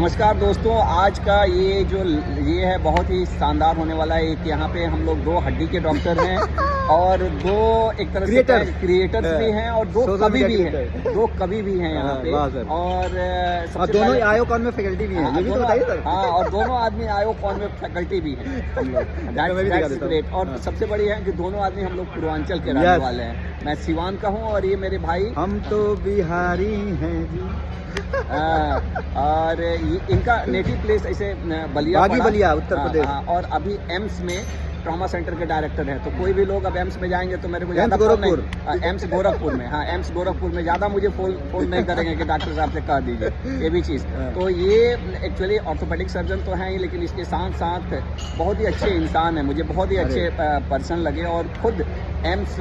नमस्कार दोस्तों, आज का ये है बहुत ही शानदार होने वाला है। एक यहाँ पे हम लोग दो हड्डी के डॉक्टर हैं और दो एक तरह से क्रिएटर्स भी हैं और दो कवि भी हैं। दो कवि भी हैं यहाँ पे और सबसे दोनों आयोकॉन में फैकल्टी भी हैं। ये भी तो बताइए सर। हाँ, और दोनों आदमी आयोकॉन में फैकल्टी भी हैं हम लोग। That's great। और सबसे बड़ी है कि दोनों आदमी हम लोग पूर्वांचल के रहने वाले हैं। मैं सिवान का हूँ और ये मेरे भाई हम तो बिहारी हैं और इनका नेटिव प्लेस ऐसे बलिया उत्तर प्रदेश। और अभी एम्स में ट्रॉमा सेंटर के डायरेक्टर हैं। तो कोई भी लोग अब एम्स में जाएंगे तो मेरे को एम्स गोरखपुर में, हाँ एम्स गोरखपुर में ज़्यादा मुझे फोन नहीं करेंगे कि डॉक्टर साहब से कह दीजिए ये भी चीज़। तो ये एक्चुअली ऑर्थोपेडिक सर्जन तो हैं ही, लेकिन इसके साथ साथ बहुत ही अच्छे इंसान हैं। मुझे बहुत ही अच्छे पर्सन लगे और खुद एम्स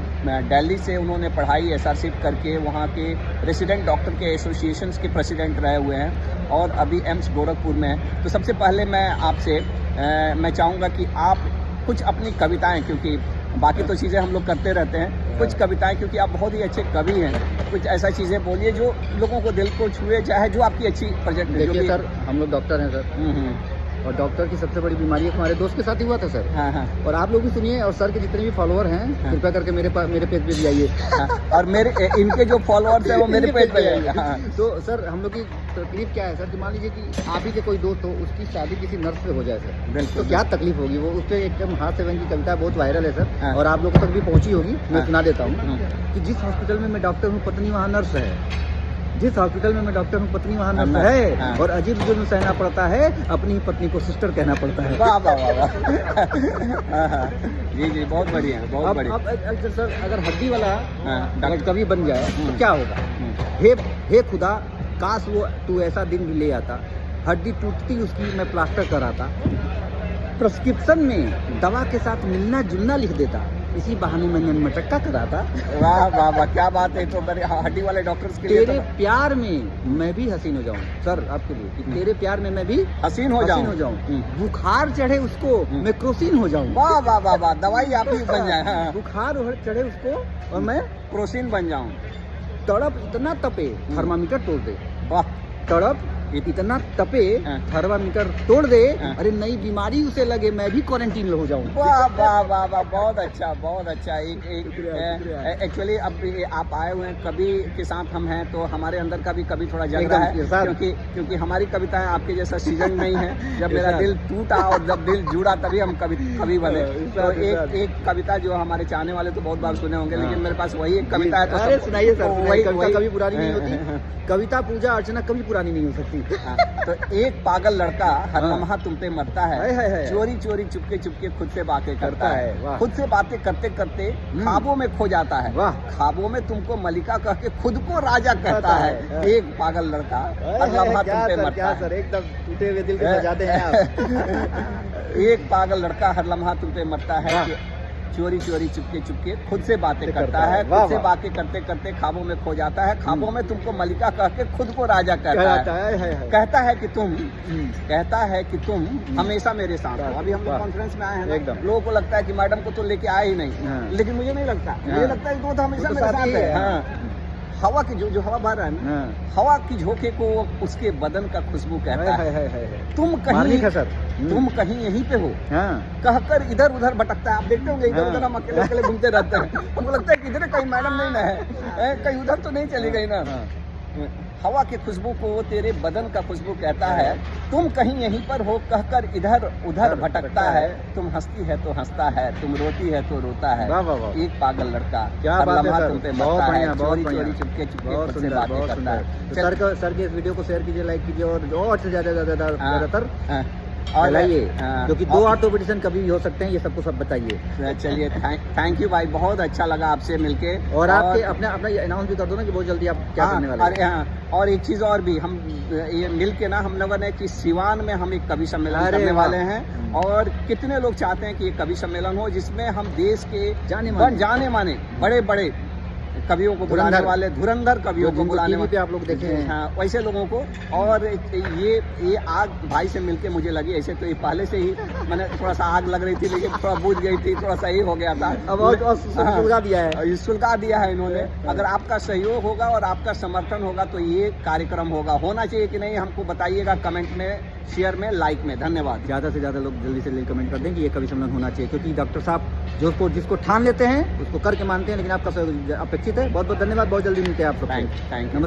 दिल्ली से उन्होंने पढ़ाई SRC करके वहाँ के रेसिडेंट डॉक्टर के एसोसिएशंस के प्रेसिडेंट रहे हुए हैं और अभी एम्स गोरखपुर में हैं। तो सबसे पहले मैं आपसे मैं चाहूँगा कि आप कुछ अपनी कविताएं, क्योंकि बाकी तो चीज़ें हम लोग करते रहते हैं, कुछ कविताएं, क्योंकि आप बहुत ही अच्छे कवि हैं, कुछ ऐसा चीज़ें बोलिए जो लोगों को दिल को छुए, चाहे जो आपकी अच्छी प्रोजेक्ट है। देखिए सर, हम लोग डॉक्टर हैं सर, और डॉक्टर की सबसे बड़ी बीमारी है, हमारे दोस्त के साथ ही हुआ था सर। हाँ। और आप लोग भी सुनिए, और सर के जितने भी फॉलोअर हैं कृपया करके मेरे पेज पे भी आइए। और मेरे इनके जो फॉलोअर्स हैं वो मेरे पेज पे आइए। तो सर हम लोग की तकलीफ क्या है सर, कि मान लीजिए कि आप ही के कोई दोस्त हो, उसकी शादी किसी नर्स से हो जाए सर, तो क्या तकलीफ होगी। वो उस पर एकदम हाथ से बन की कविता बहुत वायरल है सर, और आप लोगों तक भी पहुंची होगी। मैं सुना देता हूँ कि जिस हॉस्पिटल में मैं डॉक्टर हूँ पत्नी वहाँ नर्स है, जिस हॉस्पिटल में मैं डॉक्टर हूँ पत्नी वहाँ नर्स है, और अजीब जुर्म सहना पड़ता है, अपनी ही पत्नी को सिस्टर कहना पड़ता है। वाह वाह वाह। जी बहुत बढ़िया, बहुत बढ़िया। अब सर अगर हड्डी वाला डॉक्टर कभी बन जाए तो क्या होगा। हे खुदा, काश वो तू ऐसा दिन भी ले आता, हड्डी टूटती उसकी मैं प्लास्टर कराता, प्रिस्क्रिप्शन में दवा के साथ मिलना जुलना लिख देता, इसी बहाने में मटक्का कराता। वाह वाह वाह, क्या बात है। तो मेरे हड्डी वाले डॉक्टर्स के लिए तेरे प्यार में मैं भी हसीन हो जाऊं सर, आपके लिए कि तेरे प्यार में मैं भी हसीन हो जाऊं। बुखार चढ़े उसको मैं क्रोसिन हो जाऊं। वाह वाह वाह वाह, दवाई आप ही बन जाए। बुखार चढ़े उसको और मैं क्रोसिन बन जाऊं। तड़प इतना तपे थर्मामीटर तोड़ दे। वाह, तड़प इतना तपे थर्मामीटर तोड़ दे, अरे नई बीमारी उसे लगे मैं भी क्वारंटीन हो जाऊं। वाह वाह वाह वाह, बहुत अच्छा बहुत अच्छा। एक्चुअली अब आप आए हुए हैं कवि के साथ हम हैं, तो हमारे अंदर का भी कभी थोड़ा जग रहा है, क्योंकि हमारी कविताएं आपके जैसा सीजन नहीं है। जब मेरा दिल टूटा और जब दिल जुड़ा तभी हम कवि बने। तो एक कविता जो हमारे चाहने वाले तो बहुत बार सुने होंगे, लेकिन मेरे पास वही एक कविता है। तो सुनाइए सर। वही कविता कभी पुरानी नहीं होती, कविता पूजा अर्चना कभी पुरानी नहीं हो सकती। तो एक पागल लड़का हर लम्हा तुम पे मरता है, चोरी चोरी चुपके चुपके खुद से बातें करता है, खुद से बातें करते करते ख्वाबों में खो जाता है, ख्वाबों में तुमको मलिका कह के खुद को राजा कहता है। एक पागल लड़का हर लम्हा तुम पे मरता है। सर एकदम टूटे हुए दिल के सजाते हैं आप। एक पागल लड़का हर लम्हा तुम पे मरता है, चोरी चोरी चुपके चुपके खुद से बातें करता है, खुद से बातें करते करते ख्वाबों में खो जाता है, ख्वाबों में तुमको मलिका कह के खुद को राजा कहता है। कहता है कि तुम हमेशा मेरे साथ हो। अभी हम लोग कॉन्फ्रेंस में आए हैं ना, लोगों को लगता है कि मैडम को तो लेके आए ही नहीं, लेकिन मुझे नहीं लगता, मुझे लगता है कि वो तो हमेशा मेरे साथ है। हवा की जो हवा बह रहा है ना, हवा की झोंके को उसके बदन का खुशबू कहता है। तुम कहीं यहीं पे हो कहकर इधर उधर भटकता है। आप देखते होंगे इधर उधर हम अकेले अकेले घूमते रहते हैं, हमको लगता है कि इधर कहीं मैडम नहीं ना है, कहीं उधर तो नहीं चली गई ना। हवा की खुशबू को तेरे बदन का खुशबू कहता है, तुम कहीं यहीं पर हो कहकर इधर उधर भटकता है, तुम हंसती है तो हंसता है, तुम रोती है तो रोता है। एक पागल लड़का क्या बात है सर, तुम पे मरता है, चोरी चोरी चुपके चुपके खुद से बातें करता है। सर के इस वीडियो को शेयर कीजिए, लाइक कीजिए, और से ज्यादातर फैलाइए, क्योंकि दो ऑर्थोपेडिशियन कभी भी हो सकते हैं, ये सबको सब बताइए। चलिए, थैंक यू भाई, बहुत अच्छा लगा आपसे मिलके। और आपके अपना अनाउंस भी कर दो ना कि बहुत जल्दी आप क्या करने वाले हैं। और एक चीज और भी, हम ये मिल के ना हम लोगों ने कि सिवान में हम एक कवि सम्मेलन करने वाले हैं, और कितने लोग चाहते हैं कि ये कवि सम्मेलन हो जिसमें हम देश के जाने माने बड़े बड़े कवियों को बुलाने वाले, धुरंधर कवियों को बुलाने वाले, आप लोग देखे हैं। हाँ, वैसे लोगों को। और ये आग भाई से मिलके मुझे लगी, ऐसे तो ये पहले से ही मैंने थोड़ा सा आग लग रही थी, लेकिन थोड़ा बुझ गई थी, थोड़ा सही हो गया था। सुलगा दिया है, सुलगा दिया है इन्होंने। अगर आपका सहयोग होगा और आपका समर्थन होगा तो ये कार्यक्रम होना चाहिए कि नहीं, हमको बताइएगा कमेंट में, शेयर में, लाइक में। धन्यवाद। ज़्यादा से ज़्यादा लोग जल्दी से जल्दी कमेंट कर दें कि ये कवि सम्मेलन होना चाहिए, क्योंकि डॉक्टर साहब जिसको ठान लेते हैं उसको करके मानते हैं, लेकिन आपका सहयोग अपेक्षित है। बहुत बहुत धन्यवाद, बहुत जल्दी मिलते हैं आप सबसे। Thank you.